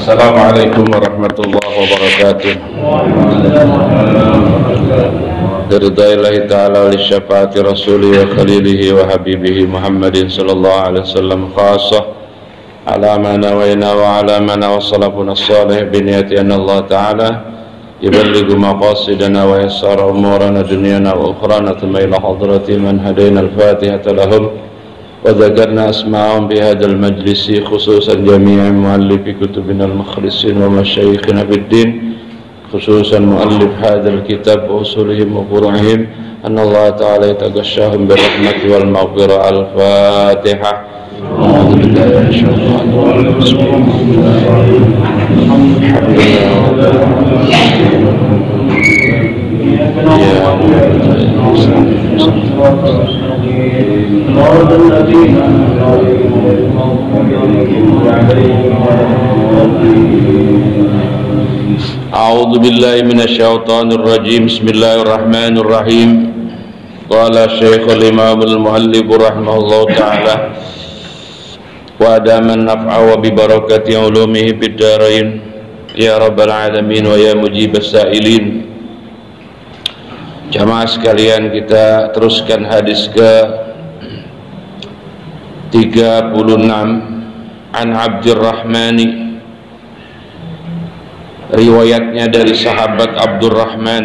Assalamualaikum warahmatullahi wabarakatuh. Ridaillahi ta'ala li syafaati rasulih wa khalilihi wa habibihi Muhammadin sallallahu alaihi wasallam khassah ala ma nawayna wa ala ma nawassalafuna salih biniyati anna Allah ta'ala yuballighu maqasidana wa yassara umurana dunyana wa ukhrana thumma ila hadrati man hadayna al-fatihata lahum وذكرنا أسماءهم بهذا المجلس خصوصا جميع مؤلفي كتبنا المخلصين ومشايخنا في الدين خصوصا مؤلف هذا الكتاب وأصولهم وفروعهم أن الله تعالى يتغشاهم بالرحمة والمغفرة. الفاتحة. أعوذ بالله من الشيطان الرجيم. بسم الله الحمد لله. أعوذ بالله من الشيطان الرجيم. بسم الله الرحمن الرحيم. قال الشيخ الإمام المؤلف رحمه الله تعالى وأدام النفع وببركة علومه في الدارين يا رب العالمين ويا مجيب السائلين. Jamaah sekalian, kita teruskan hadis ke 36 an Abdurrahmani, riwayatnya dari sahabat Abdurrahman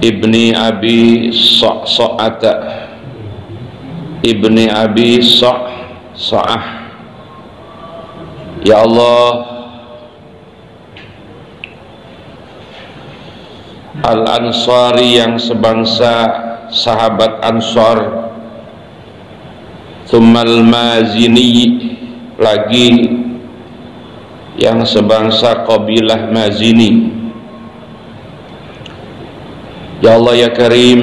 ibni Abi Sa'ata ibni Abi Sa'ah. Ya Allah, Al-Ansari yang sebangsa sahabat Ansar, Tsummal Mazini lagi yang sebangsa kabilah Mazini. Ya Allah ya Karim,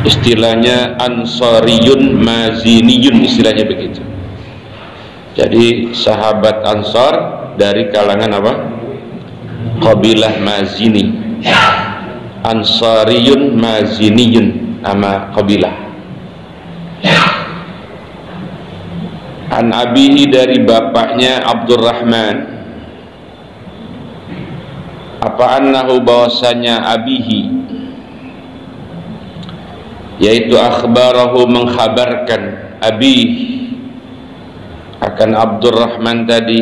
istilahnya Ansariyun Maziniyun, istilahnya begitu. Jadi sahabat Ansar dari kalangan apa? Kabilah Mazini. Ansariyun Maziniyun, nama kabilah. An abihi, dari bapaknya Abdurrahman. Apa annahu, bahwasanya abihi, yaitu akhbarahu, mengkhabarkan abihi akan Abdurrahman tadi,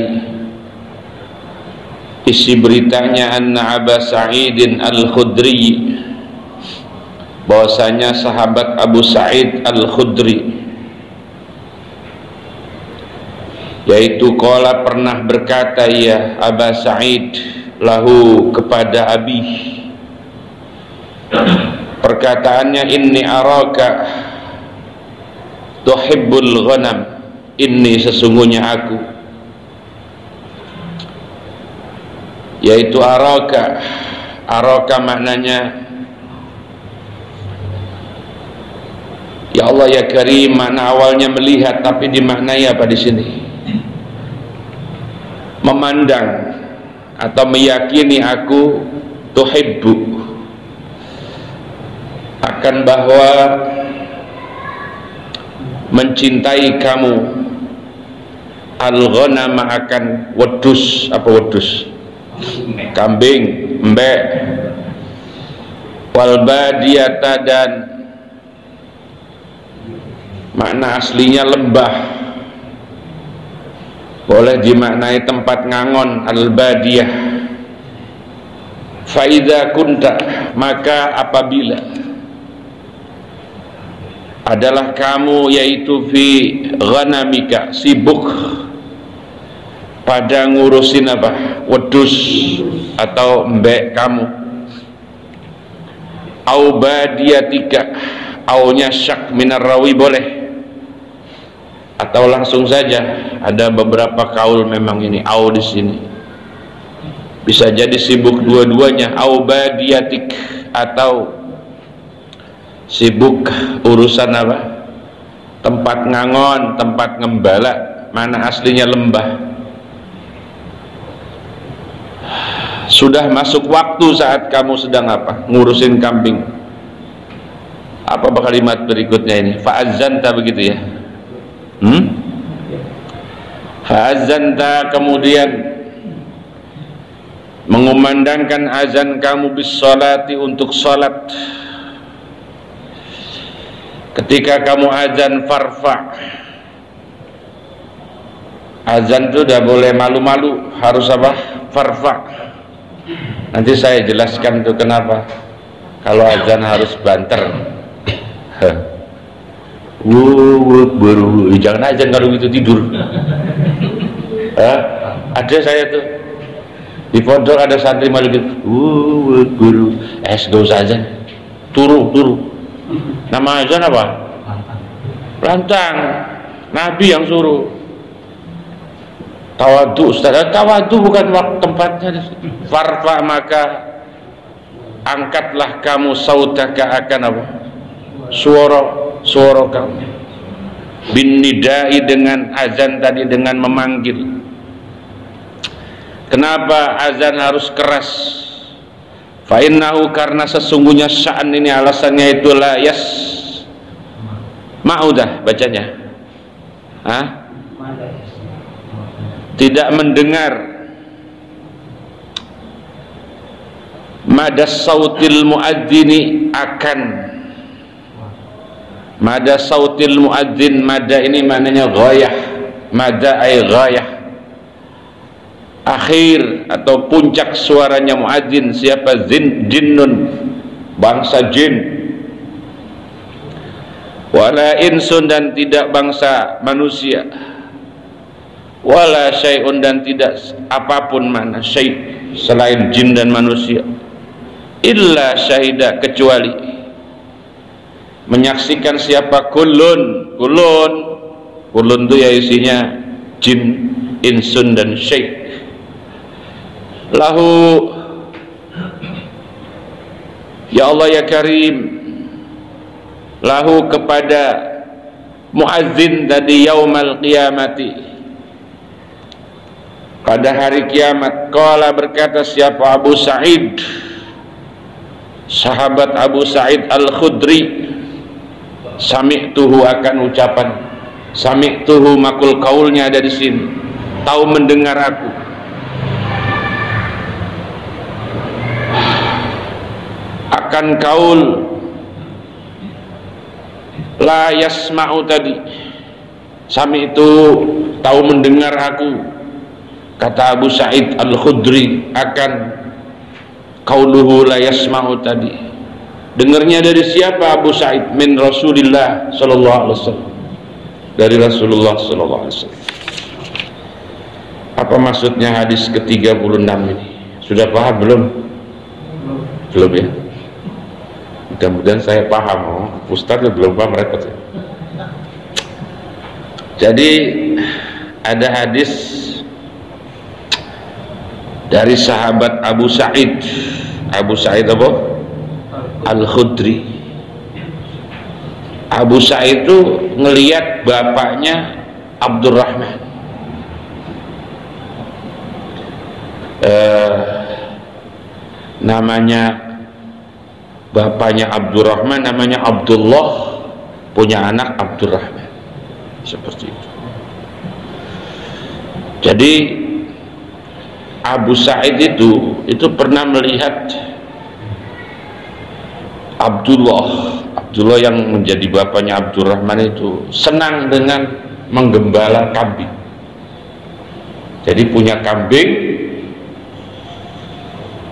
isi beritanya anna Aba Sa'idin Al-Khudri, bahwasanya sahabat Abu Sa'id Al-Khudri, yaitu qala, pernah berkata ya Aba Sa'id lahu, kepada Abi, perkataannya, inni araka tuhibbul ghanam, ini sesungguhnya aku, yaitu araka. Araka maknanya, ya Allah ya Karim, makna awalnya melihat, tapi dimaknai apa di sini? Memandang atau meyakini aku, tuhibbu, akan bahwa mencintai kamu, al-ghanama, akan wedus. Apa wedus? Kambing, mbek. Wal badiyata, dan makna aslinya lembah, boleh dimaknai tempat ngangon, al-badiyah. Fa idza kunta, maka apabila adalah kamu, yaitu fi ghanamika, sibuk pada ngurusin apa? Wedus atau mbek kamu. Au badiyatika, aunya syak minar rawi, boleh, atau langsung saja. Ada beberapa kaul memang ini au di sini. Bisa jadi sibuk dua-duanya, au badiyatik, atau sibuk urusan apa? Tempat ngangon, tempat ngembala, mana aslinya lembah. Sudah masuk waktu saat kamu sedang apa? Ngurusin kambing. Apa kalimat berikutnya ini? Fa'azzanta, begitu ya? Fa'azzanta, kemudian mengumandangkan azan kamu bis salati, untuk salat. Ketika kamu azan, farfa. Azan itu udah boleh malu-malu, harus apa? Farfa. Nanti saya jelaskan tuh kenapa kalau azan harus banter. Jangan azan kalau gitu tidur. Ada saya tuh di pondok, ada santri malu gitu. Guru, gak usah azan, turu. Nama azan apa? Lantang. Nabi yang suruh. Tawadu, Ustaz. Tawadu bukan waktu tempatnya. Farfa, maka angkatlah kamu sautaka, akan apa? Suara kamu. Bin nidai, dengan azan tadi, dengan memanggil. Kenapa azan harus keras? Fa innahu, karena sesungguhnya sya'an ini, alasannya itu la yas ma'udah bacanya. Tidak mendengar madas sautil muadzini, akan mada sautil muadzin. Mada ini maknanya ghayah. Mada ay ghayah, akhir atau puncak suaranya muadzin. Siapa? Jinnun, bangsa jin. Wala insun, dan tidak bangsa manusia. Wala syai'un, dan tidak apapun mana syai' selain jin dan manusia. Illa syahida, kecuali menyaksikan. Siapa? Kulun itu ya isinya jin, insun, dan syai'. Lahu, ya Allah ya Karim, lahu, kepada muazzin tadi, yaumal qiyamati, pada hari kiamat. Qala, berkata siapa? Abu Sa'id, sahabat Abu Sa'id Al-Khudri. Sami'tuhu, akan ucapan sami'tuhu, makul kaulnya ada di sini, tahu mendengar aku. Akan kaul la yasma'u tadi, sami'tu, tahu mendengar aku. Kata Abu Sa'id Al-Khudri, akan qauluhu la yasma'u tadi, dengarnya dari siapa Abu Sa'id? Min Rasulillah sallallahu alaihi wasallam, dari Rasulullah sallallahu alaihi wasallam. Apa maksudnya hadis ke-36 ini? Sudah paham belum? Belum ya? Mudah-mudahan saya paham. Ustaz belum paham, repot ya. Jadi ada hadis dari sahabat Abu Sa'id apa? Al-Khudri. Abu Sa'id itu ngelihat bapaknya Abdurrahman, namanya bapaknya Abdurrahman, namanya Abdullah, punya anak Abdurrahman, seperti itu. Jadi Abu Sa'id itu pernah melihat Abdullah yang menjadi bapaknya Abdurrahman itu senang dengan menggembala kambing. Jadi punya kambing.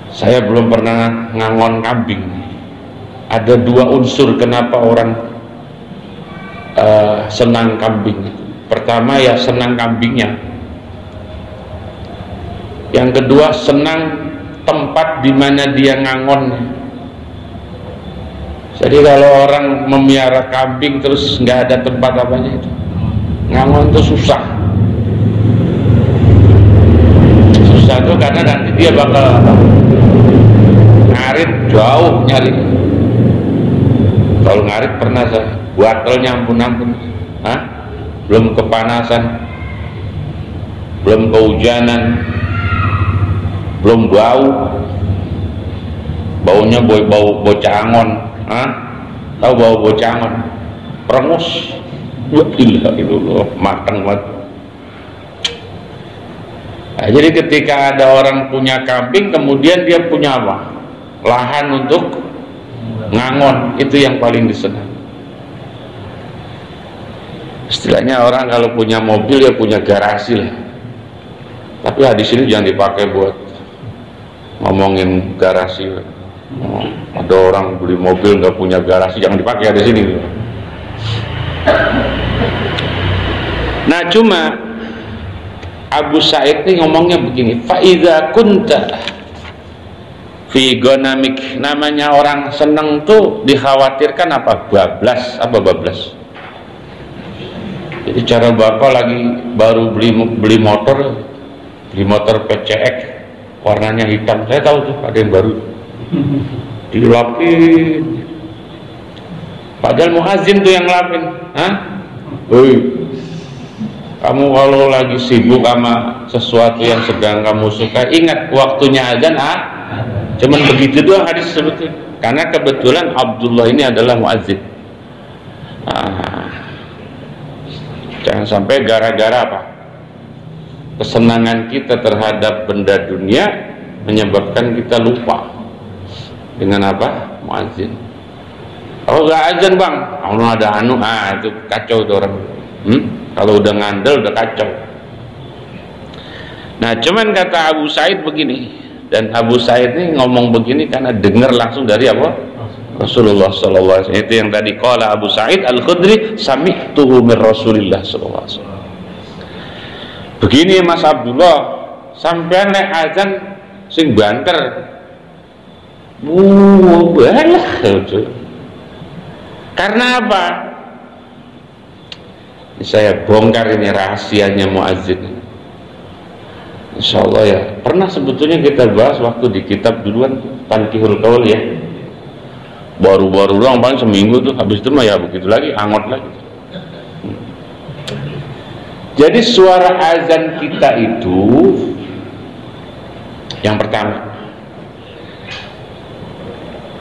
Saya belum pernah ngangon kambing. Ada dua unsur kenapa orang senang kambing. Pertama ya senang kambingnya. Yang kedua senang tempat di mana dia ngangon. Jadi kalau orang memiara kambing terus nggak ada tempat apanya itu, ngangon itu susah tuh, karena nanti dia bakal ngarit jauh nyari. Kalau ngarit pernah saya, buatelnya ampun, belum kepanasan, belum kehujanan, belum baunya bau cangon, tahu bawa bocangan, perengus, ilah matang banget. Nah, jadi ketika ada orang punya kambing, kemudian dia punya apa? Lahan untuk ngangon, itu yang paling disenang. Istilahnya orang kalau punya mobil ya punya garasi lah. Tapi hadis ini jangan dipakai buat ngomongin garasi. Ada orang beli mobil nggak punya garasi, jangan dipakai di sini. Nah, cuma Abu Sa'id ini ngomongnya begini, fa idza kunta fi ghanamik, namanya orang seneng tuh dikhawatirkan apa? Bablas, apa bablas? Jadi cara bapak lagi baru beli motor PCX warnanya hitam, saya tahu tuh ada yang baru dilapin, padahal muazin tuh yang lapin. Hah? Kamu kalau lagi sibuk sama sesuatu yang sedang kamu suka, ingat waktunya azan. Cuman begitu doang hadis sebetulnya, karena kebetulan Abdullah ini adalah muazin. Jangan sampai gara-gara apa? Kesenangan kita terhadap benda dunia menyebabkan kita lupa dengan apa? Muazin. Kalau nggak azan bang, kalau ada itu kacau tuh orang. Kalau udah ngandel udah kacau. Nah, cuman kata Abu Sa'id begini, dan Abu Sa'id ini ngomong begini karena dengar langsung dari apa? Rasulullah sallallahu alaihi wasallam. Itu yang tadi qala Abu Sa'id Al-Khudri, sami'tuhu min Rasulillah sallallahu alaihi wasallam. Begini Mas Abdullah, sampean nek azan sing banter. Balah. Karena apa? Saya bongkar ini rahasianya muazzin. Insyaallah ya. Pernah sebetulnya kita bahas waktu di kitab duluan Tankihul Qaul ya. Baru-baru doang paling seminggu tuh, habis itu mah ya begitu lagi, angot lagi. Jadi suara azan kita itu yang pertama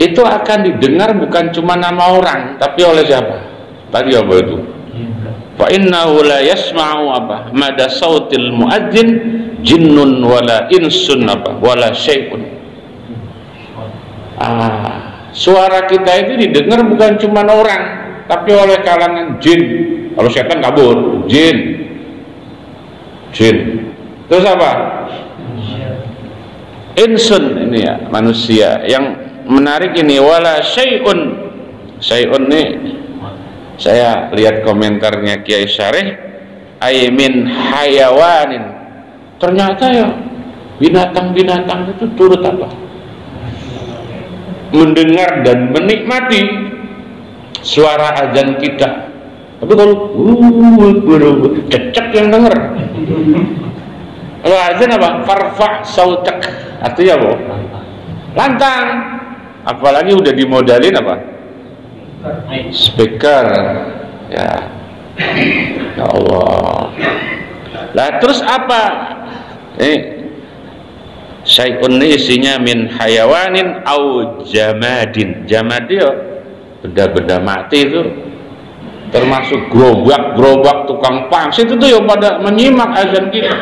itu akan didengar bukan cuma nama orang, tapi oleh siapa? Tadi apa itu? Fa innahu la yasma'u apa? Mada sautil muadzin jinnun wala insun apa? Wala syai'un. Suara kita itu didengar bukan cuma orang, tapi oleh kalangan jin. Kalau setan kabur, jin. Terus apa? Insun, ini ya, manusia. Yang menarik ini wala syai'un. Syai'un nih, saya lihat komentarnya Kiai Syarih, aymin hayawanin. Ternyata ya binatang-binatang itu turut apa? Mendengar dan menikmati suara azan kita. Tapi kalau cecek yang denger. Kalau azan apa? Farfa' sautak. Artinya apa? Lantang. Apalagi udah dimodalin apa? Speaker. Ya Allah. Lah terus apa? Syai'un isinya min hayawanin au jamadin. Jamad itu benda-benda mati itu, termasuk gerobak tukang pangsit itu ya pada menyimak azan kita.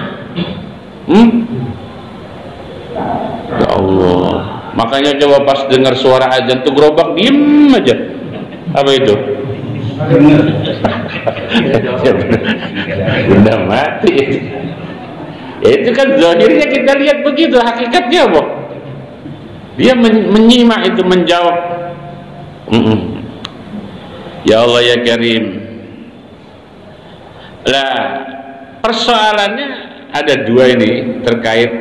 Ya Allah, makanya coba pas dengar suara azan tuh gerobak diem aja. Apa itu? Benda mati. Ya itu kan zahirnya kita lihat begitu, hakikatnya apa? Dia menyimak itu, menjawab. Ya Allah ya Karim. Lah persoalannya ada dua ini terkait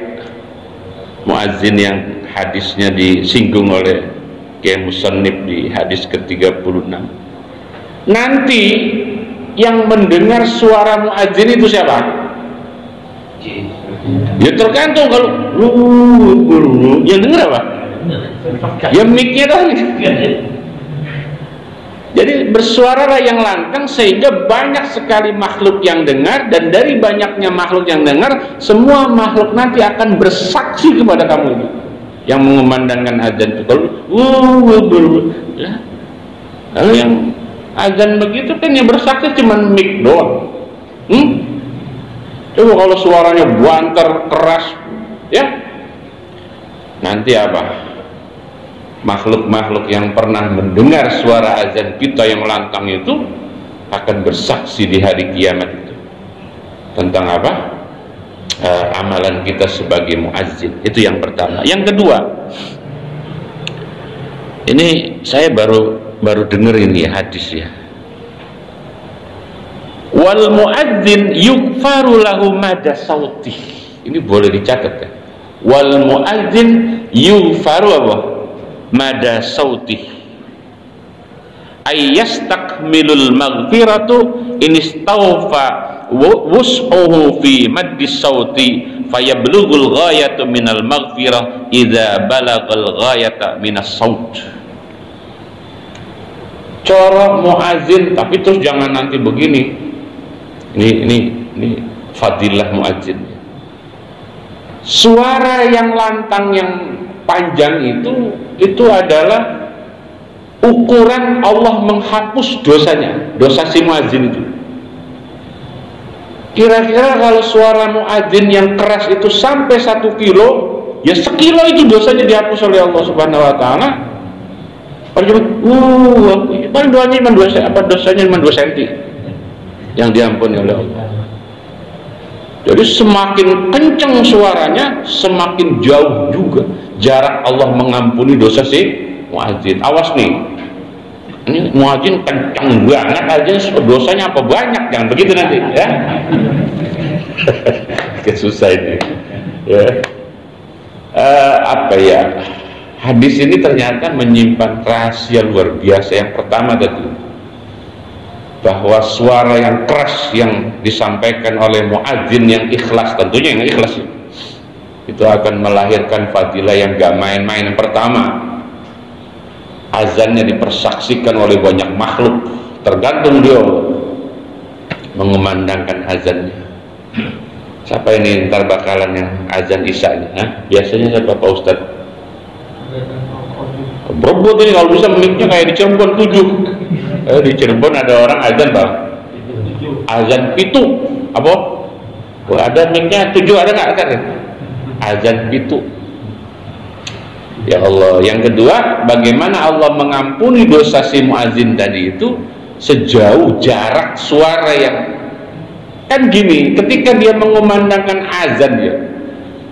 muazzin yang hadisnya disinggung oleh Kiai Musannif di hadis ke-36. Nanti yang mendengar suara muazzin itu siapa? Ya tergantung, kalau yang dengar apa? Ya mic-nya doang. Jadi bersuaralah yang lantang sehingga banyak sekali makhluk yang dengar, dan dari banyaknya makhluk yang dengar, semua makhluk nanti akan bersaksi kepada kamu yang mengumandangkan azan itu. Kalau Lalu yang azan begitu kan yang bersaksi cuma mic doang. Coba kalau suaranya banter keras, ya nanti apa? Makhluk-makhluk yang pernah mendengar suara azan kita yang lantang itu akan bersaksi di hari kiamat itu tentang apa? Amalan kita sebagai muazzin. Itu yang pertama. Yang kedua, ini saya baru dengar ini hadis ya. Wal muazzin yughfaru lahu mada sautih. Ini boleh dicatat ya. Wal muazzin yughfaru apa? Mada sautih. Ayyastakmilul maghfiratu inistawfa wus'uhu fi maddi sauti fayablughul ghayatu minal maghfirah idza balagal ghayata minas saut. Cara muazzin, tapi terus jangan nanti begini. Ini fadilah muazzin. Suara yang lantang yang panjang itu adalah ukuran Allah menghapus dosanya, dosa si muazzin itu. Kira-kira kalau suara muadzin yang keras itu sampai 1 kilo, ya 1 kilo itu dosanya dihapus oleh Allah Subhanahu Wa Taala. Paling doanya cuma 2 dosanya cuma 2 cm yang diampuni oleh Allah. Jadi semakin kencang suaranya, semakin jauh juga jarak Allah mengampuni dosa si muadzin. Awas nih, ini muadzin kencang banget aja, dosanya apa banyak, jangan begitu nanti ya. Susah ini ya. Apa ya, hadis ini ternyata menyimpan rahasia luar biasa. Yang pertama tadi, bahwa suara yang keras yang disampaikan oleh muadzin yang ikhlas, tentunya yang ikhlas itu akan melahirkan fadilah yang gak main-main. Yang pertama, azannya dipersaksikan oleh banyak makhluk, tergantung dia mengumandangkan azannya. Siapa ini ntar bakalan yang azan isya ini? Biasanya siapa Pak Ustadz? Berebut ini kalau bisa mic-nya kayak di Cirebon 7. Di Cirebon ada orang azan Bang, azan pitu apa? Ada mic-nya 7, ada nggak kan? Azan pitu. Ya Allah. Yang kedua, bagaimana Allah mengampuni dosa si muazzin tadi itu sejauh jarak suara yang, kan gini, ketika dia mengumandangkan azan ya,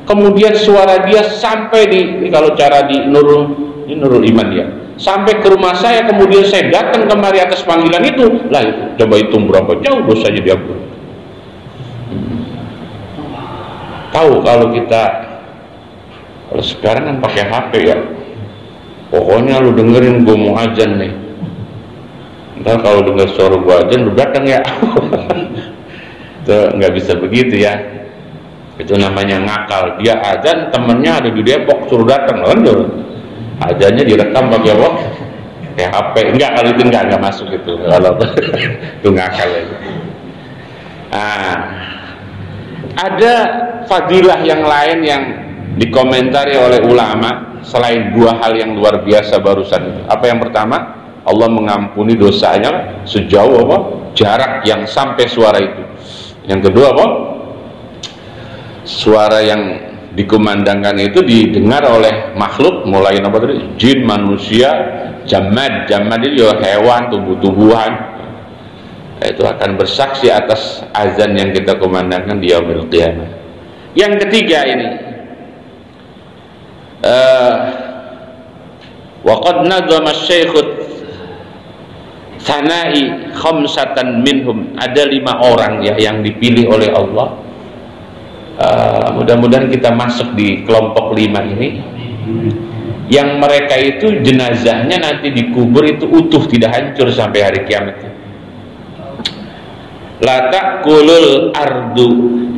kemudian suara dia sampai ini kalau cara di Nurul Iman ya, sampai ke rumah saya, kemudian saya datang kemari atas panggilan itu, lah itu coba hitung berapa jauh dosanya diampuni. Tahu kalau sekarang kan pakai HP ya, pokoknya lu dengerin gue mau azan nih, ntar kalau denger suara gue azan lu datang ya. Itu nggak bisa begitu ya, itu namanya ngakal. Dia azan, temennya ada di Depok, suruh datang kan, azannya direkam pakai apa? Kayak HP. Enggak, kalau itu enggak masuk itu, kalau itu ngakal ya. Ada fadilah yang lain yang dikomentari oleh ulama selain 2 hal yang luar biasa barusan itu. Apa yang pertama? Allah mengampuni dosanya sejauh apa? Jarak yang sampai suara itu. Yang kedua apa? Suara yang dikumandangkan itu didengar oleh makhluk, mulai apa tadi? Jin, manusia, jamad itu hewan, tumbuh-tumbuhan. Itu akan bersaksi atas azan yang kita kumandangkan di yaumil qiyamah. Yang ketiga ini, waqad nadhama asy-syaikh Tsanai khamsatan minhum, ada 5 orang ya yang dipilih oleh Allah. Mudah-mudahan kita masuk di kelompok 5 ini, yang mereka itu jenazahnya nanti dikubur itu utuh, tidak hancur sampai hari kiamat. La taqulul ardu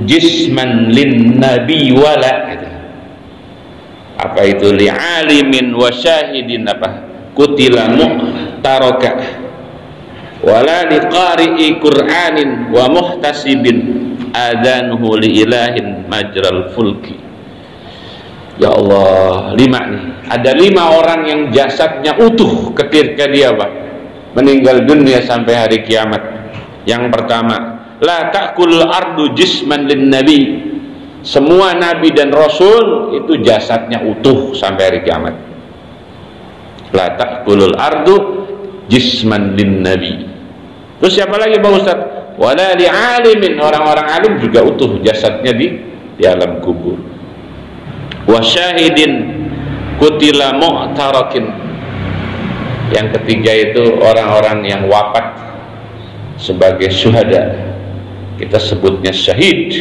jisman lin nabi wala, apa itu, li'alimin wa syahidin apa kutila muhtaraka wala liqari'i qur'anin wa muhtasibin adhanuhu li ilahin majral fulki. Ya Allah, 5 nih, ada 5 orang yang jasadnya utuh ketika dia meninggal dunia sampai hari kiamat. Yang pertama, la ta'kulul ardu jisman lin nabi. Semua nabi dan rasul itu jasadnya utuh sampai hari kiamat. La ta'kulul ardu jisman lin nabi. Terus siapa lagi Pak Ustaz? Wala li alimin, orang-orang alim juga utuh jasadnya di alam kubur. Wa syahidin kutila mu'tarakin. Yang ketiga itu orang-orang yang wafat sebagai syuhada, kita sebutnya syahid,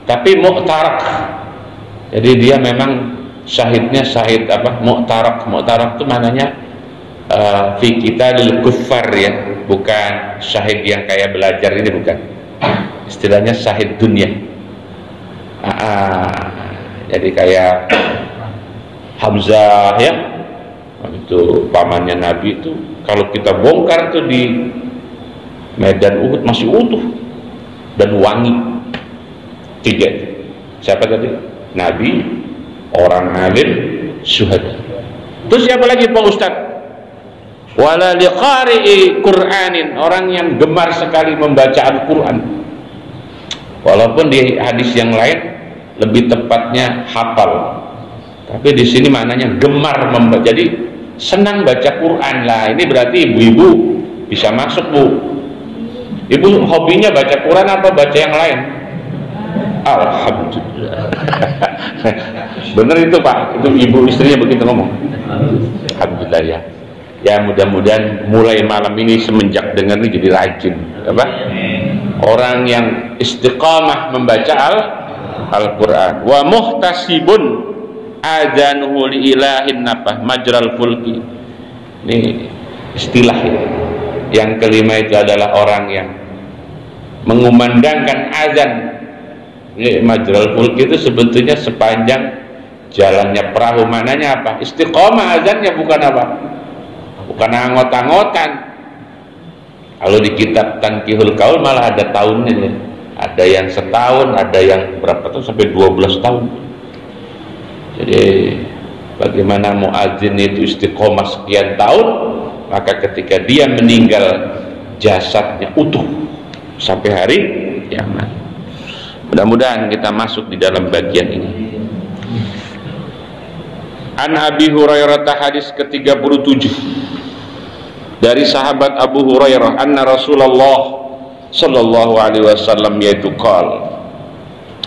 tapi mu'tarak. Jadi dia memang syahidnya syahid apa? Mu'tarak. Mu'tarak itu maknanya fi qitalil kuffar ya, bukan syahid yang kayak belajar ini, bukan. Istilahnya syahid dunia. Jadi kayak Hamzah ya, itu pamannya Nabi itu, kalau kita bongkar tuh di medan Uhud masih utuh dan wangi. Tiga. Siapa tadi? Nabi, orang alim, syuhada. Terus siapa lagi Pak Ustaz? Wala liqari'i Qur'anin, orang yang gemar sekali membaca Al-Quran. Walaupun di hadis yang lain lebih tepatnya hafal, tapi di sini maknanya gemar membaca. Jadi senang baca Quran lah. Ini berarti ibu-ibu bisa masuk, Bu. Ibu hobinya baca Quran apa baca yang lain? Alhamdulillah. Bener itu Pak, itu ibu istrinya begitu ngomong. Alhamdulillah ya. Ya mudah-mudahan mulai malam ini semenjak dengar ini jadi rajin, apa? Orang yang istiqamah membaca Al-Quran. Wa muhtasibun adzanuhu li ilahin nafah majral fulki. Ini istilah ini. Yang kelima itu adalah orang yang mengumandangkan azan. Ini majral fulki itu sebetulnya sepanjang jalannya perahu. Mananya apa? Istiqomah azannya, bukan apa? Bukan angot-angotan. Kalau di kitab Tankihul Qaul malah ada tahunnya ya. Ada yang setahun, ada yang berapa tahun sampai 12 tahun. Jadi bagaimana muadzin itu istiqomah sekian tahun, maka ketika dia meninggal jasadnya utuh sampai hari kiamat. Mudah-mudahan kita masuk di dalam bagian ini. An Abi Hurairah, hadis ke-37 dari sahabat Abu Hurairah, anna Rasulullah sallallahu alaihi wasallam yaitu qal.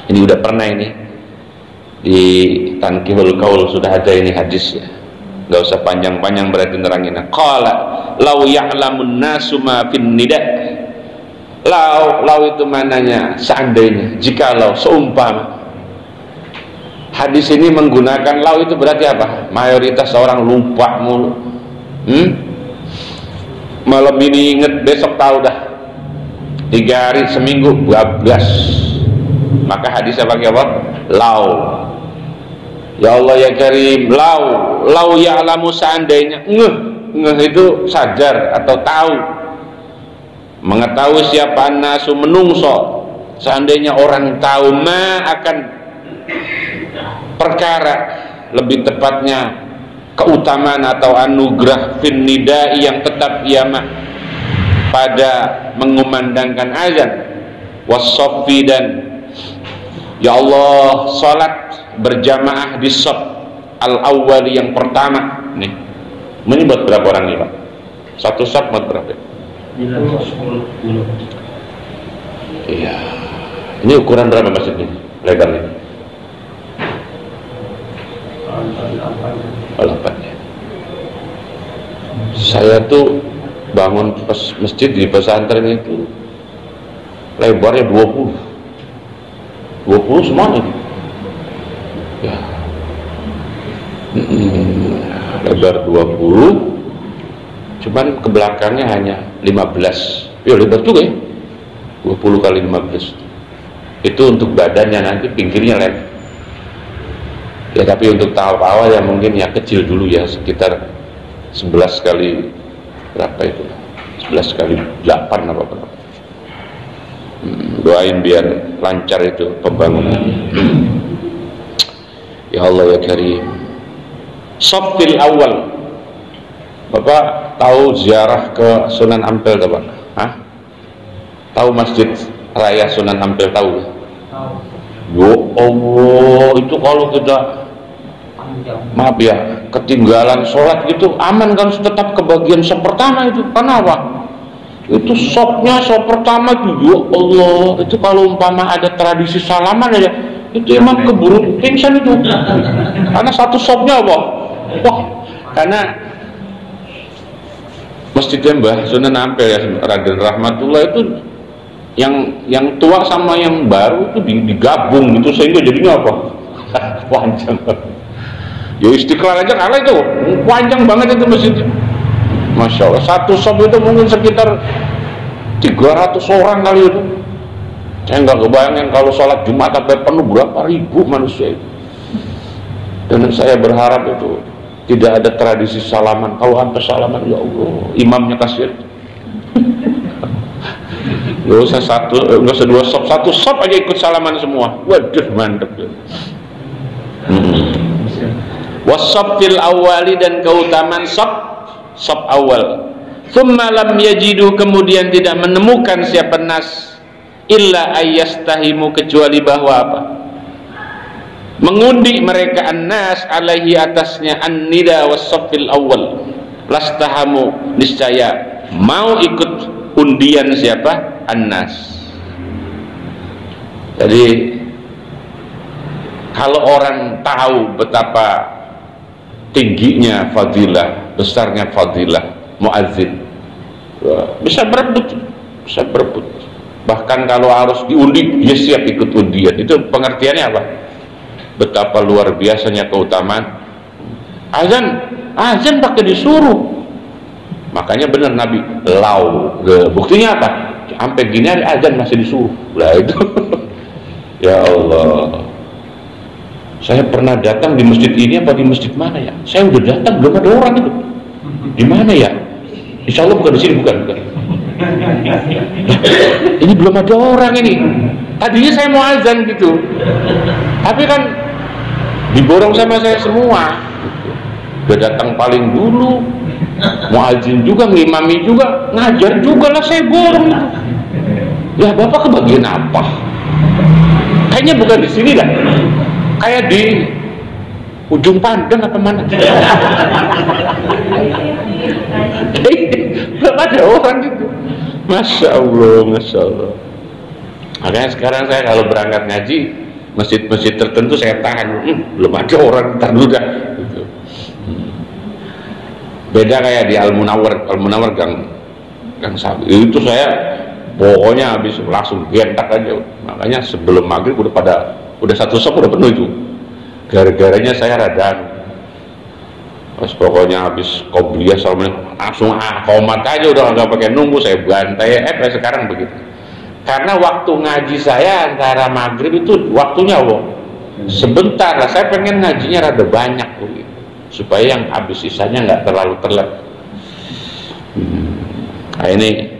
Ini udah pernah ini di Tankihul Qaul sudah ada ini hadisnya. Enggak usah panjang-panjang berarti nerangin. Qala law ya'lamun nasu ma fin nida. Lau itu mananya seandainya, jikalau, seumpama. Hadis ini menggunakan lau itu berarti apa? Mayoritas orang lupa mulu. Malam ini inget, besok tahu dah. 3 hari seminggu bablas. Maka hadisnya pakai apa? Lau. Ya Allah ya Karim, lau ya'lamu seandainya. Ngeh itu sadar atau tahu. Mengetahui siapa nasu menungso. Seandainya orang tahu akan perkara, lebih tepatnya keutamaan atau anugerah fin nidai yang tetap kiamat pada mengumandangkan azan, wasoffi, dan ya Allah salat berjamaah di shaf al-awwal yang pertama nih. Ini buat berapa orang nih Pak? Satu shaf buat berapa? 10. Iya. Ini ukuran berapa masjidnya? Lebarnya? 8 ya. Saya tuh bangun masjid di pesantren itu lebarnya 20 semuanya ya. Lebar 20, cuman ke belakangnya hanya 15. Ya lebar juga ya, 20 kali 15 itu untuk badannya, nanti pinggirnya lebar ya. Tapi untuk tawa-tawa ya mungkin ya kecil dulu ya, sekitar 11 kali berapa itu, 11 kali 8 apa berapa. Doain biar lancar itu pembangunan. Ya Allah ya Karim. Shaffil awal, Bapak tahu ziarah ke Sunan Ampel, Bapak? Hah? Tahu Masjid Raya Sunan Ampel, tahu? Yo Allah, itu kalau kita maaf ya, ketinggalan sholat gitu aman kan, tetap kebagian sop pertama itu. Kenapa? Itu sopnya, sop pertama itu, ya Allah, itu kalau umpama ada tradisi salaman aja, itu emang keburu pingsan itu. Karena satu sopnya apa? Wah, karena Masjidnya Mbah Sunan Ampel ya, Raden Rahmatullah itu yang tua sama yang baru itu digabung gitu, sehingga jadinya apa? Panjang. Ya Istiqlal aja kalah itu, panjang banget itu masjid. Masya Allah, satu sop itu mungkin sekitar 300 orang kali itu. Saya nggak kebayang yang kalau sholat Jumat sampai penuh berapa ribu manusia itu. Dan saya berharap itu tidak ada tradisi salaman. Kalau sampai salaman, ya Allah, imamnya kasihan. Nggak usah satu, nggak usah dua sop, satu sop aja ikut salaman semua. Waduh, mantep. Wasabtil awali, dan keutamaan sop awal. Thumma lam yajidu, kemudian tidak menemukan siapa nas illa ayyastahimu, kecuali bahwa apa? Mengundi mereka annas alaihi, atasnya an-nida was-saffil awal. Lastahamu, niscaya mau ikut undian siapa? Annas. Jadi kalau orang tahu betapa tingginya fadilah, besarnya fadilah muadzin, bisa berebut. Bahkan kalau harus diundi, dia siap ikut undian. Itu pengertiannya apa? Betapa luar biasanya keutamaan azan pakai disuruh. Makanya benar Nabi lau, buktinya apa? Sampai gini hari azan masih disuruh. Lah itu ya Allah, saya pernah datang di masjid ini apa di masjid mana ya? Saya udah datang, belum ada orang itu. Di mana ya? Insya Allah bukan di sini, bukan. Ini belum ada orang ini. Tadinya saya mau azan gitu, tapi kan diborong sama saya semua. Udah datang paling dulu, mau azan juga, ngimami juga, ngajar juga lah, saya borong itu. Ya Bapak kebagian apa? Kayaknya bukan di sini dah. Kayak di ujung pandang apa mana? Belum ada orang gitu. Masya Allah, Masya Allah. Makanya sekarang saya kalau berangkat ngaji, masjid-masjid tertentu saya tahan. Belum ada orang, ntar dulu dah gitu. Beda kayak di Al-Munawwar Gang Sabi. Itu saya pokoknya habis langsung gentak aja. Makanya sebelum maghrib udah satu sop udah penuh itu. Gara-garanya saya radang. Pas pokoknya habis qobliyah langsung komat aja, udah nggak pakai nunggu, saya bantai. Sekarang begitu. Karena waktu ngaji saya antara maghrib itu waktunya sebentar lah. Saya pengen ngajinya rada banyak begitu, supaya yang habis sisanya nggak terlalu telat. Nah ini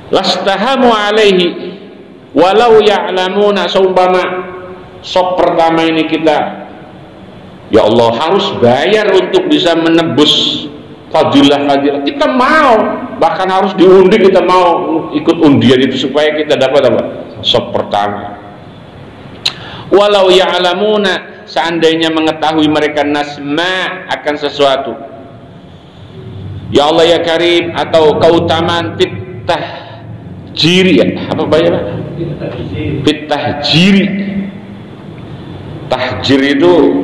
lastahamu alaihi walau ya'lamuna, seumpama sop pertama ini kita, ya Allah, harus bayar untuk bisa menebus fadilah-fadilah, kita mau, bahkan harus diundi, kita mau ikut undian itu supaya kita dapat apa? Sop pertama. Walau ya'lamuna, seandainya mengetahui mereka nasma akan sesuatu, ya Allah ya Karim, atau keutamaan fitah jiri, ya apa bahasa fitah jiri. Tahjir itu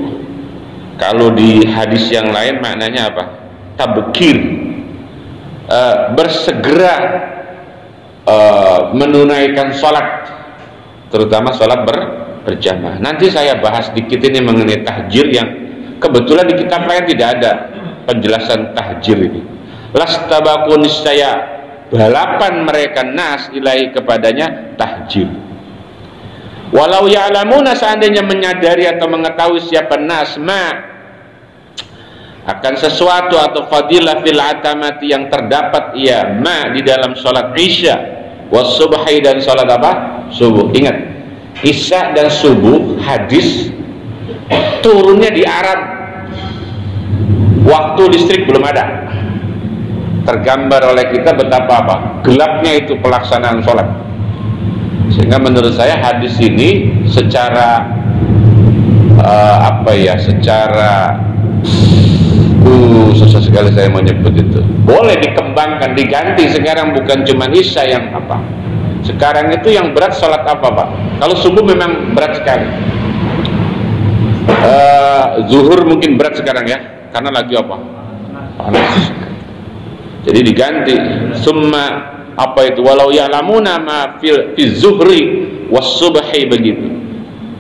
kalau di hadis yang lain maknanya apa? Tabkir, bersegera menunaikan sholat, terutama sholat berjamaah. Nanti saya bahas sedikit ini mengenai tahjir, yang kebetulan di kitab lain tidak ada penjelasan tahjir ini. Lastabaku, niscaya balapan mereka nas ilahi kepadanya tahjir. Walau ya'lamuna, seandainya menyadari atau mengetahui siapa nasma akan sesuatu atau fadilah fil atamati, yang terdapat ia ma di dalam sholat isya was subhi, dan sholat apa? Subuh. Ingat, isya dan subuh hadis turunnya di Arab. waktu listrik belum ada, tergambar oleh kita betapa apa gelapnya itu pelaksanaan sholat. Sehingga menurut saya hadis ini secara susah sekali saya menyebut itu, boleh dikembangkan, diganti. Sekarang bukan cuma isya yang apa, sekarang itu yang berat sholat apa Pak? Kalau subuh memang berat sekali, zuhur mungkin berat sekarang ya, karena lagi apa, panas. Jadi diganti summa apa itu, walau ya'lamuna ma fi zuhri was subhi, begitu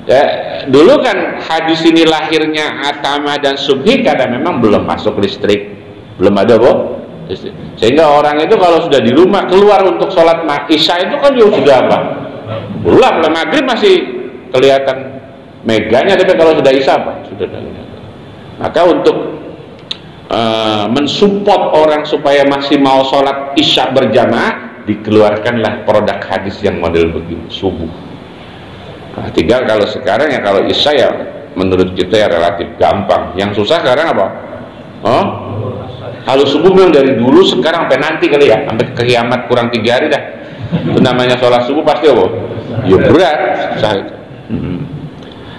ya. Dulu kan hadis ini lahirnya atama dan subhi karena memang belum masuk listrik, belum ada listrik. Sehingga orang itu kalau sudah di rumah keluar untuk sholat isya itu kan sudah apa, belum maghrib masih kelihatan meganya, tapi kalau sudah isya apa, sudah kelihatan. Maka untuk mensupport orang supaya masih mau sholat isya berjamaah, dikeluarkanlah produk hadis yang model begini, subuh. Nah, tinggal kalau sekarang ya, kalau isya ya menurut kita ya relatif gampang. Yang susah sekarang apa? Kalau subuh memang dari dulu, sekarang sampai nanti kali ya, sampai kiamat kurang 3 hari dah. Itu namanya sholat subuh pasti apa? Ya berat, susah itu.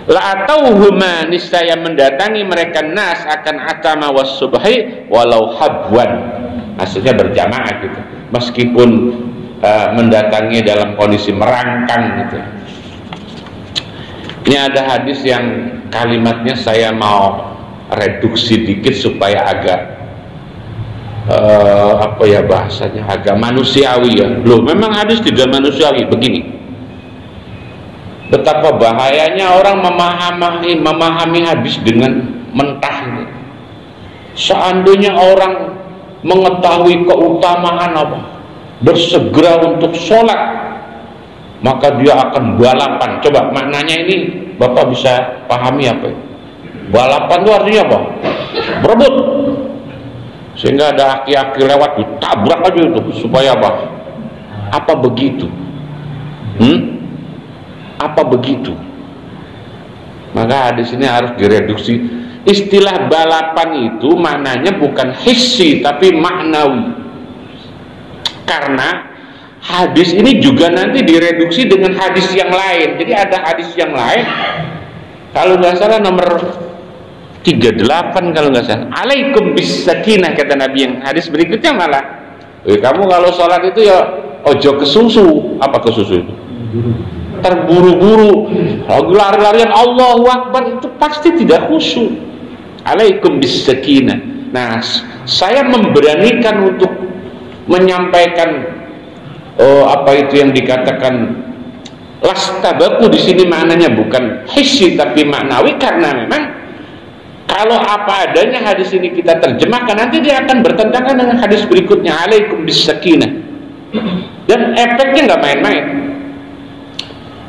La atauhuma, niscaya mendatangi mereka nas akan atama was subhi walau habwan, maksudnya berjamaah gitu, meskipun mendatangi dalam kondisi merangkang gitu. Ini ada hadis yang kalimatnya saya mau reduksi dikit supaya agak apa ya bahasanya, agak manusiawi ya. Loh, memang hadis tidak manusiawi begini. Betapa bahayanya orang memahami hadis dengan mentah ini. Seandainya orang mengetahui keutamaan apa, bersegera untuk sholat, maka dia akan balapan. Coba maknanya ini Bapak bisa pahami apa? Balapan itu artinya apa? Berebut. Sehingga ada aki-aki lewat ditabrak aja itu supaya apa? Apa begitu? Apa begitu? Maka hadis ini harus direduksi. Istilah balapan itu maknanya bukan hissi tapi maknawi. Karena hadis ini juga nanti direduksi dengan hadis yang lain. Jadi ada hadis yang lain, kalau nggak salah nomor 38 kalau nggak salah, alaikum bis sakinah, kata Nabi. Yang hadis berikutnya malah, kamu kalau sholat itu ya ojo ke susu. Apa ke susu itu? Terburu-buru, lari-larian Allahu Akbar, itu pasti tidak khusyuk. Alaikum bis sakinah. Nah, saya memberanikan untuk menyampaikan apa itu yang dikatakan lastabaku di sini, maknanya bukan hissi tapi maknawi, karena memang kalau apa adanya hadis ini kita terjemahkan, nanti dia akan bertentangan dengan hadis berikutnya, alaikum bis sakinah, dan efeknya nggak main-main.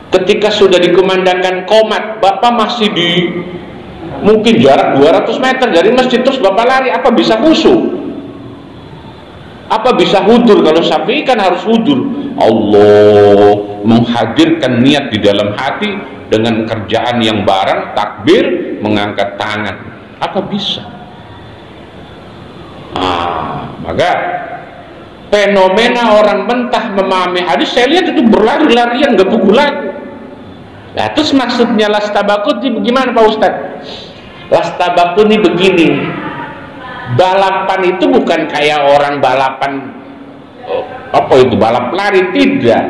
Ketika sudah dikumandangkan qomat, Bapak masih di mungkin jarak 200 meter dari masjid, terus Bapak lari, apa bisa khusyuk? Apa bisa hudur? Kalau Syafi'i kan harus hudur. Allah menghadirkan niat di dalam hati dengan kerjaan yang bareng, takbir, mengangkat tangan. Apa bisa? Maka fenomena orang mentah memahami hadis, saya lihat itu berlari-larian, gak buku lagi. Nah, terus maksudnya lastabakut ini bagaimana Pak Ustadz? Lastabakut ini begini, balapan itu bukan kayak orang balapan apa itu, balap lari, tidak.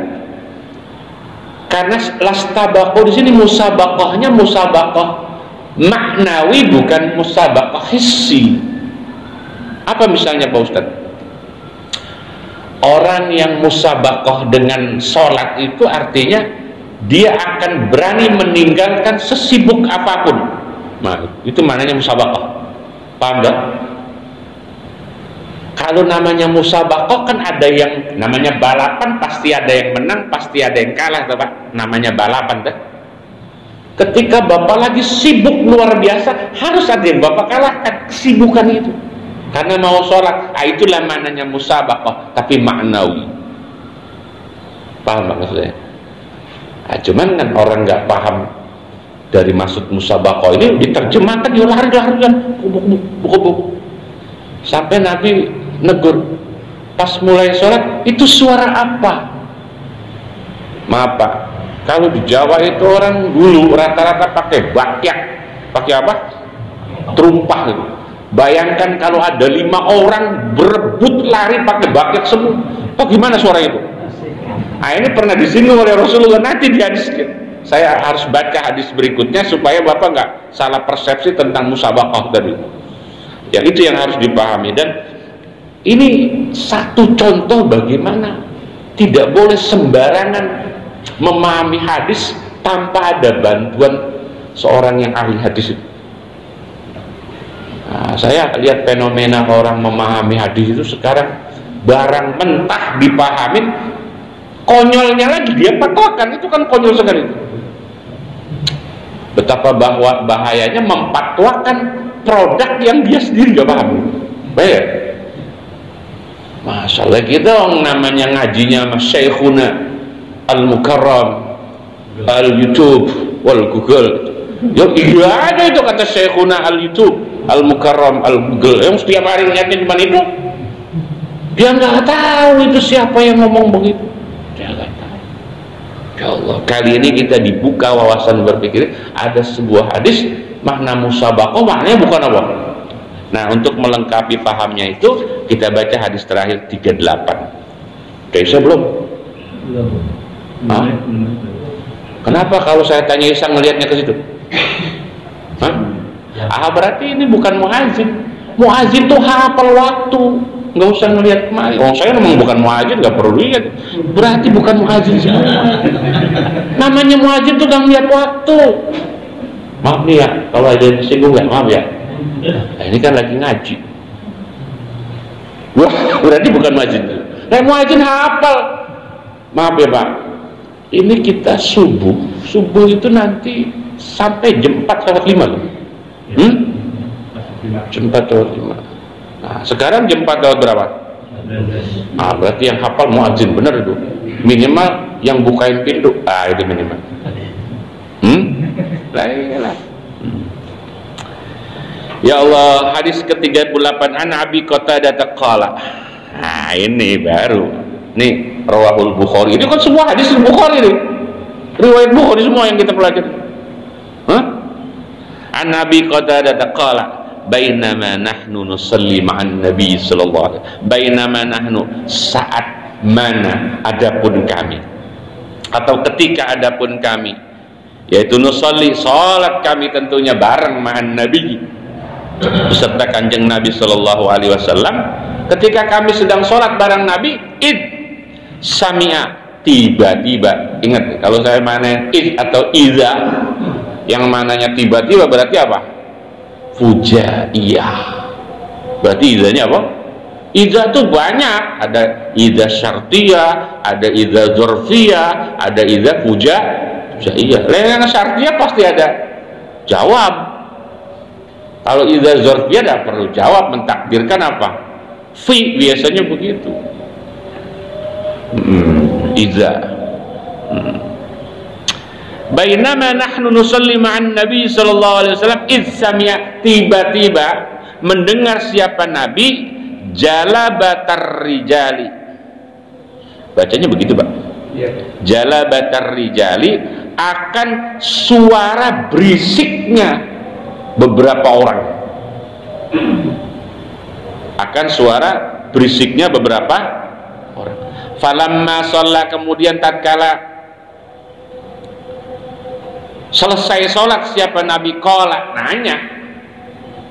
Karena lastabakut di sini musabakohnya musabakoh maknawi, bukan musabakoh hissi. Apa misalnya Pak Ustadz? Orang yang musabakoh dengan sholat itu artinya dia akan berani meninggalkan sesibuk apapun. Nah, itu maknanya musabakoh. Paham gak? Kalau namanya musabakoh kan ada yang namanya balapan, pasti ada yang menang, pasti ada yang kalah, Pak. Namanya balapan, kan? Ketika Bapak lagi sibuk luar biasa, harus ada yang Bapak kalahkan kesibukan itu. Karena mau sholat, itulah maknanya musabakoh, tapi maknawi. Paham maksudnya? Cuman kan orang nggak paham dari maksud musabakoh ini, diterjemahkan ya lari-larian, Sampai Nabi negur, pas mulai sholat, itu suara apa? Maaf Pak, kalau di Jawa itu orang dulu rata-rata pakai bakyak. Pakai apa? Terumpah gitu. Bayangkan kalau ada 5 orang berebut lari pakai bakyak semua, gimana suara itu? Nah, ini pernah disinggung oleh Rasulullah. Nanti di hadis, saya harus baca hadis berikutnya supaya Bapak nggak salah persepsi tentang musabaqah tadi. Ya, itu yang harus dipahami. Dan ini satu contoh bagaimana tidak boleh sembarangan memahami hadis tanpa ada bantuan seorang yang ahli hadis itu. Nah, saya lihat fenomena orang memahami hadis itu sekarang barang mentah dipahamin, konyolnya lagi dia patwakan. Itu kan konyol sekali. Betapa bahayanya mempatwakan produk yang dia sendiri gak paham. Baik. Masalah kita namanya ngajinya sama Syekhuna Al-Mukarram Al-YouTube wal Google. Ya iya ada itu kata Syekhuna Al-YouTube Al-Mukarram Al-Google yang setiap hari lihatnya cuma itu. Dia nggak tahu itu siapa yang ngomong begitu. Dia nggak tahu. Ya Allah, kali ini kita dibuka wawasan berpikir. Ada sebuah hadis makna musabaqah, maknanya bukan apa. Nah, untuk melengkapi pahamnya itu kita baca hadis terakhir 38. Udah Isa belum? Hah? Kenapa kalau saya tanya Isa ngelihatnya ke situ? Hah? Berarti ini bukan muazin. Muazin tuh hafal waktu, nggak usah ngelihat kemari. Oh, saya memang bukan muazin, nggak perlu lihat. Berarti bukan muazin semua. Namanya muazin tuh nggak ngelihat waktu. Maaf nih ya, kalau ada yang disinggung ya, maaf ya. Nah, ini kan lagi ngaji. Wah, berarti bukan muazin. Nah, muazin hafal. Maaf ya Pak, ini kita subuh itu nanti sampai jam 4:05 loh. Jam 4:05. Nah, sekarang jam 4 berapa? Ah, berarti yang hafal muazin bener itu. Minimal yang bukain pintu. Itu minimal. Lah. Ya Allah, hadis ke-38 an Abi Qatadah qala. Nah, ini baru. Nih, rawahul Bukhari. Ini kan semua hadis Bukhari nih. Riwayat Bukhari semua yang kita pelajari. An Abi Qatadah qala, bainama nahnu nusalli ma'an Nabi sallallahu alaihi wasallam. Bainama nahnu, saat mana adapun kami, atau ketika adapun kami, yaitu nusalli, salat kami tentunya bareng ma'an Nabi, beserta kanjeng Nabi sallallahu alaihi wasallam. Ketika kami sedang sholat bareng Nabi, id sami'a, tiba-tiba. Ingat, kalau saya mana id atau iza, yang mananya tiba-tiba berarti apa? Fujaiyah. Berarti izanya apa? Iza itu banyak. Ada iza syartiyah, ada iza dzarfiyah, ada iza fujaiyah. Yang syartiyah pasti ada jawab. Kalau iza dzarfiyah tidak perlu jawab, mentakdirkan apa? Fi, biasanya begitu. Iza. Bainama nahnu nusalli ma'an Nabi sallallahu alaihi wasallam id sami'a, tiba-tiba mendengar siapa Nabi, jalabatar rijali. Bacanya begitu, Pak. Jalabatar rijali, akan suara berisiknya beberapa orang. Akan suara berisiknya beberapa orang. Falamma shalla, kemudian tatkala selesai sholat siapa Nabi, qala, nanya,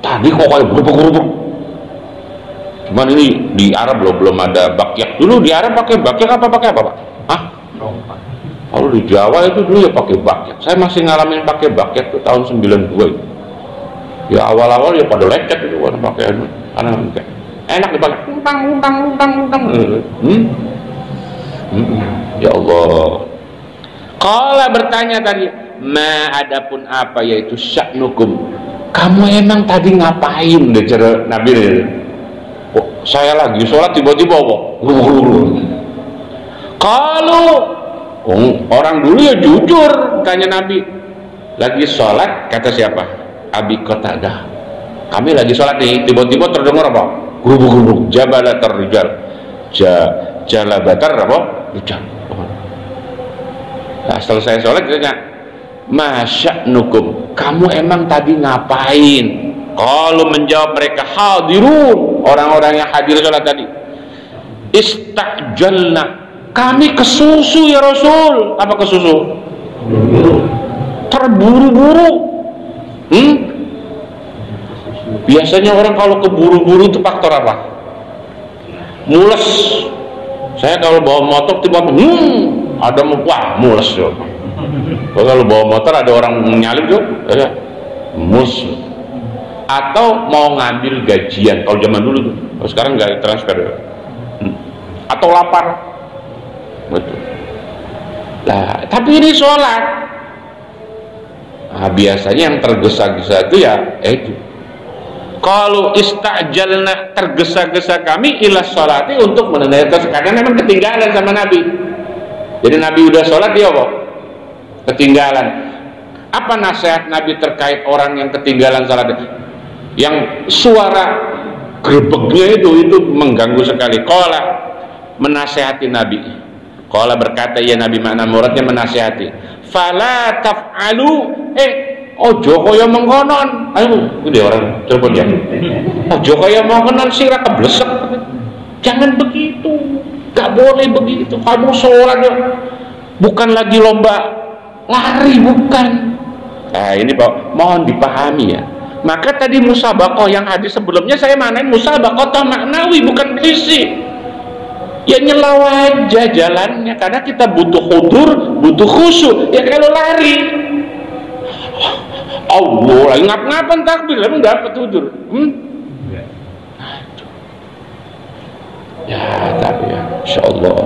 tadi kok kayak gerubuk-gerubuk. Cuman ini di Arab belum ada bakyak. Dulu di Arab pakai bakyak apa pakai apa Pak? Hah? Kalau di Jawa itu dulu ya pakai bakyak. Saya masih ngalamin pakai bakyak tuh tahun 92 itu. Ya awal-awal ya pada lecet itu warna pakaian. Karena enak dipakai. Untang. Ya Allah. Qala, bertanya tadi, ma, adapun apa, yaitu sya'nukum, kamu emang tadi ngapain? Deh cara Nabi deh. Kok saya lagi sholat tiba-tiba kok kalau orang dulu ya jujur, tanya Nabi, lagi sholat, kata siapa? Abi Qatadah, kami lagi sholat nih, tiba-tiba terdengar apa? gubuk-gubuk jabalatar rijal, jalabatar apa rijal. Nah, setelah saya sholat ditanya, masya'nukum, kamu emang tadi ngapain? Kalau menjawab mereka, hadirun, orang-orang yang hadir sholat tadi, istajalna, kami kesusu ya Rasul. Apa kesusu? Terburu-buru. Biasanya orang kalau keburu-buru itu faktor apa? Mules. Saya kalau bawa motor tiba-tiba ada wah mules yo. Kalau bawa motor ada orang nyalip tuh, ya mules. Atau mau ngambil gajian kalau zaman dulu tuh. Kalau sekarang nggak transfer. Atau lapar. Betul. Nah, tapi ini sholat. Nah, biasanya yang tergesa-gesa itu ya itu. Kalau istajalna, tergesa-gesa kami ila sholati, untuk menunaikan, karena memang ketinggalan sama Nabi. Jadi Nabi udah sholat, dia apa? Ketinggalan. Apa nasihat Nabi terkait orang yang ketinggalan sholat? Yang suara grebegnya itu mengganggu sekali. Qala, menasihati Nabi. Qala berkata, ya Nabi, makna muradnya menasihati. Fala taf'alu, ojo kaya mengkonon. Ayo, udah orang telepon ya. Ojo kaya mengkonon sirah keblesek. Jangan begitu. Gak boleh begitu. Kamu sholat ya, bukan lagi lomba lari, bukan. Nah ini Pak, mohon dipahami ya. Maka tadi musabaqah yang hadis sebelumnya saya manain musabaqah maknawi, bukan fisik. Ya nyelaw aja jalannya, karena kita butuh hudur, butuh khusyuk. Ya kalau lari, Allah lagi ngap-ngapan takbir, emang dapat hudur. Ya tapi ya, insyaallah.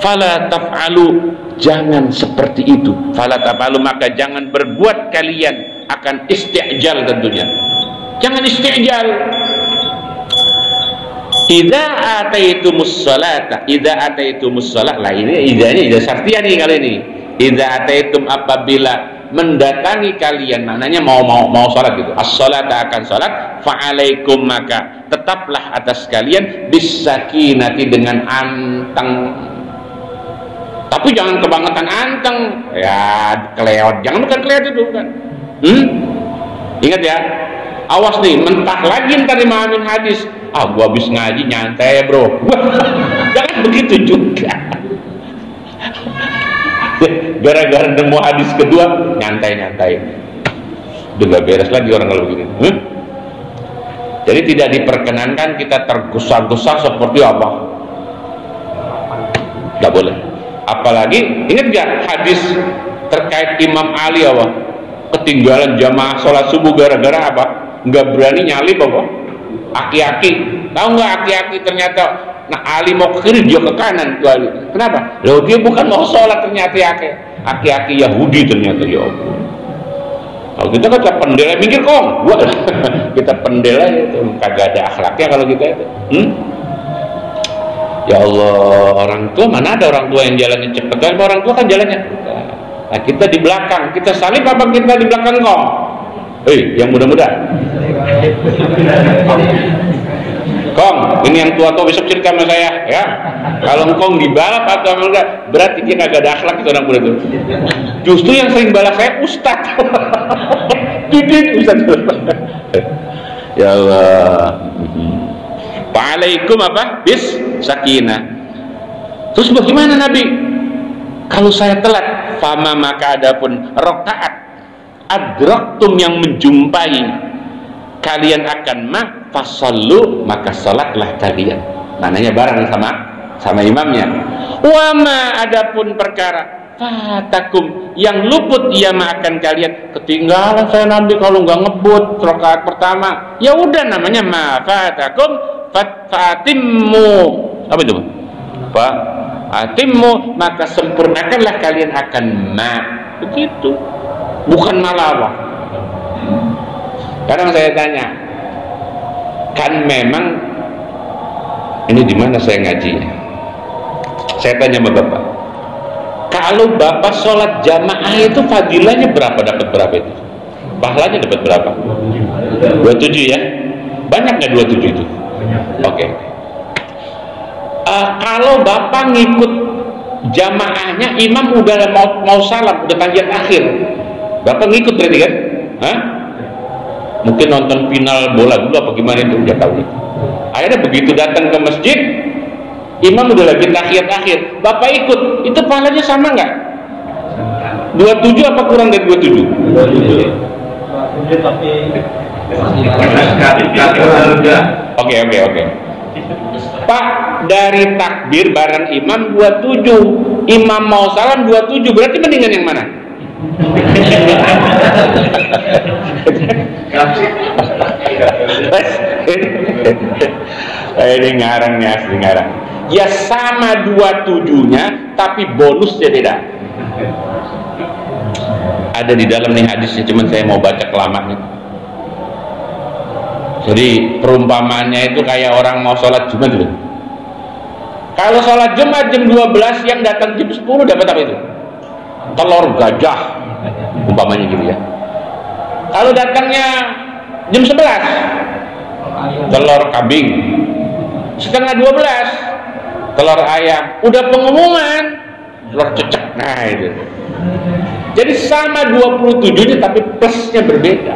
Fala taf'alu, jangan seperti itu. Fala taf'alu, maka jangan berbuat kalian akan isti'jal tentunya. Jangan isti'jal. Idza ataitumus salata, idza ataitumus salat. Lah ini idanya ida syartiyah nih kali ini. Idza ataitum, apabila mendatangi kalian, maknanya mau salat gitu. As-salata, akan salat, fa'alaikum, maka tetaplah atas kalian bisakinati, dengan anteng. Tapi jangan kebangetan anteng. Ya keleot, jangan, bukan keleot itu bukan. Ingat ya, awas nih, mentah lagi ntar dimahamin hadis. Gua habis ngaji nyantai bro. Jangan begitu juga. Gara-gara nemu hadis kedua nyantai. Udah gak beres lagi orang kalau begini. Jadi tidak diperkenankan kita tergesa-gesa seperti apa. Gak boleh. Apalagi ingat gak hadis terkait Imam Ali apa? Ketinggalan jamaah sholat subuh gara-gara apa? Nggak berani nyalip apa? Aki-aki. Tahu nggak aki-aki ternyata, nah Ali mau ke kiri, dia ke kanan tuh Ali. Kenapa? Loh dia bukan mau sholat ternyata aki-aki Yahudi ternyata. Ya Allah. Kalau kita kan pendela mikir kong, kita pendela itu kagak ada akhlaknya kalau kita itu. Ya Allah, orang tua mana ada orang tua yang jalannya cepat? Kan orang tua kan jalannya. Nah, kita di belakang, kita salib apa kita di belakang kong? Yang muda-muda. Kong, ini yang tua-tua besok cerita sama saya, ya. Kalau Kong dibalap atau enggak, berarti dia kagak ada akhlak itu orang muda itu. Justru yang sering balap saya Ustaz. Didit Ustaz. Ya Allah. Waalaikum apa? Bis sakinah. Terus bagaimana Nabi? Kalau saya telat, fama, maka adapun rakaat adraktum, yang menjumpai kalian akan fasallu, maka salatlah kalian. Maknanya bareng sama imamnya. Wama, adapun perkara fatakum, yang luput ia makan kalian. Ketinggalan saya Nabi kalau nggak ngebut rakaat pertama, ya udah namanya fatakum fatimmu. Apa itu? Atimmu, maka sempurnakanlah kalian akan begitu, bukan malah. Kadang saya tanya, kan memang ini di mana saya ngajinya? Saya tanya sama bapak, kalau bapak sholat jamaah itu fadilahnya berapa, dapat berapa itu? Pahalanya dapat berapa? 27 ya? Banyak nggak 27 itu? Oke. Kalau bapak ngikut jamaahnya, imam udah mau salam, udah tahiyat akhir, bapak ngikut berarti kan? Hah? Mungkin nonton final bola dulu apa gimana itu, nggak tahu. Akhirnya begitu datang ke masjid, imam udah lagi tahiyat akhir, bapak ikut, itu pahalanya sama nggak? 27 apa kurang dari 27? 27 tapi Oke. Pak, dari takbir bareng imam 27, imam mau salam 27, berarti mendingan yang mana? Ini ngarang nih, asli ngarang. Ya sama 27-nya, tapi bonusnya beda. Ada di dalam nih hadisnya, cuman saya mau baca kelamaan. Jadi perumpamannya itu kayak orang mau sholat Jumat dulu. Kalau sholat Jumat jam 12, yang datang jam 10 dapat apa itu? Telur gajah, umpamanya gitu ya. Kalau datangnya jam 11, telur kambing. Setengah 12, telur ayam. Udah pengumuman, telur cecek. Nah itu. Jadi sama 27-nya tapi plusnya berbeda.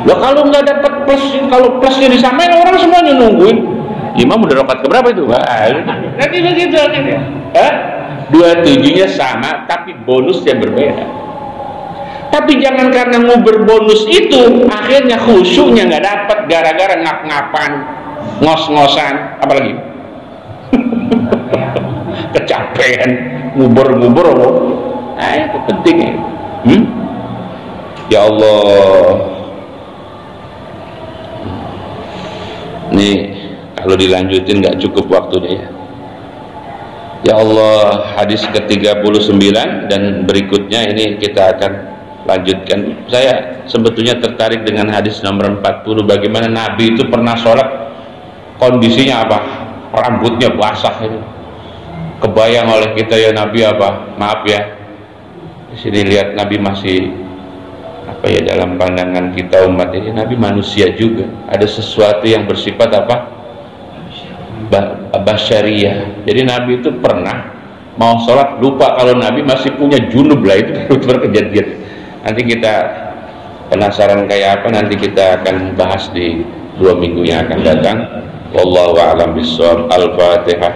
Loh, kalau nggak dapat plus, kalau plusnya disamain, orang semuanya nungguin. Imam udah rokat keberapa itu? Nanti begitu akhirnya. 27-nya sama tapi bonusnya berbeda. Tapi jangan karena nguber bonus itu akhirnya khusyuknya nggak dapat gara-gara ngap-ngapan, ngos-ngosan, apalagi kecapean, nguber-nguber. Nah itu penting ya. Ya Allah, nih kalau dilanjutin nggak cukup waktunya ya. Ya Allah, hadis ke-39 dan berikutnya ini kita akan lanjutkan. Saya sebetulnya tertarik dengan hadis nomor 40, bagaimana Nabi itu pernah sholat kondisinya apa? Rambutnya basah itu. Kebayang oleh kita ya Nabi apa? Maaf ya, di sini lihat Nabi masih apa ya, dalam pandangan kita umat ini Nabi manusia juga, ada sesuatu yang bersifat apa, basyariyah. Jadi Nabi itu pernah mau sholat lupa kalau Nabi masih punya junub lah, itu berkejadian. Nanti kita penasaran kayak apa, nanti kita akan bahas di 2 minggu yang akan datang. Wallahu a'lam bishawab. Al-Fatihah.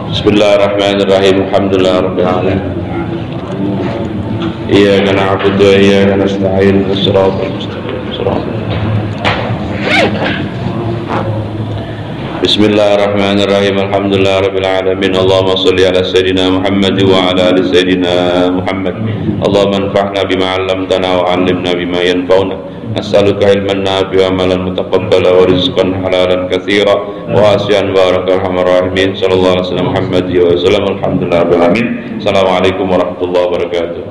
Bismillahirrahmanirrahim. Alhamdulillahirabbil alamin. Iyyaka na'budu wa iyyaka nasta'in. Shiratal mustaqim. Bismillahirrahmanirrahim. Alhamdulillahirabbil alamin. Allahumma shalli ala sayidina Muhammad wa ala ali sayidina Muhammad. Allahumma anfa'na bima 'allamtana wa 'allimna bima yanfa'una. Nas'aluka ilman nafi'an wa 'amalan mutaqabbala wa rizqan halalan katsira wa asyan barakallahu rahimin. Sallallahu alaihi wasallam Muhammad wa sallam. Alhamdulillahirabbil alamin. Assalamualaikum warahmatullahi wabarakatuh.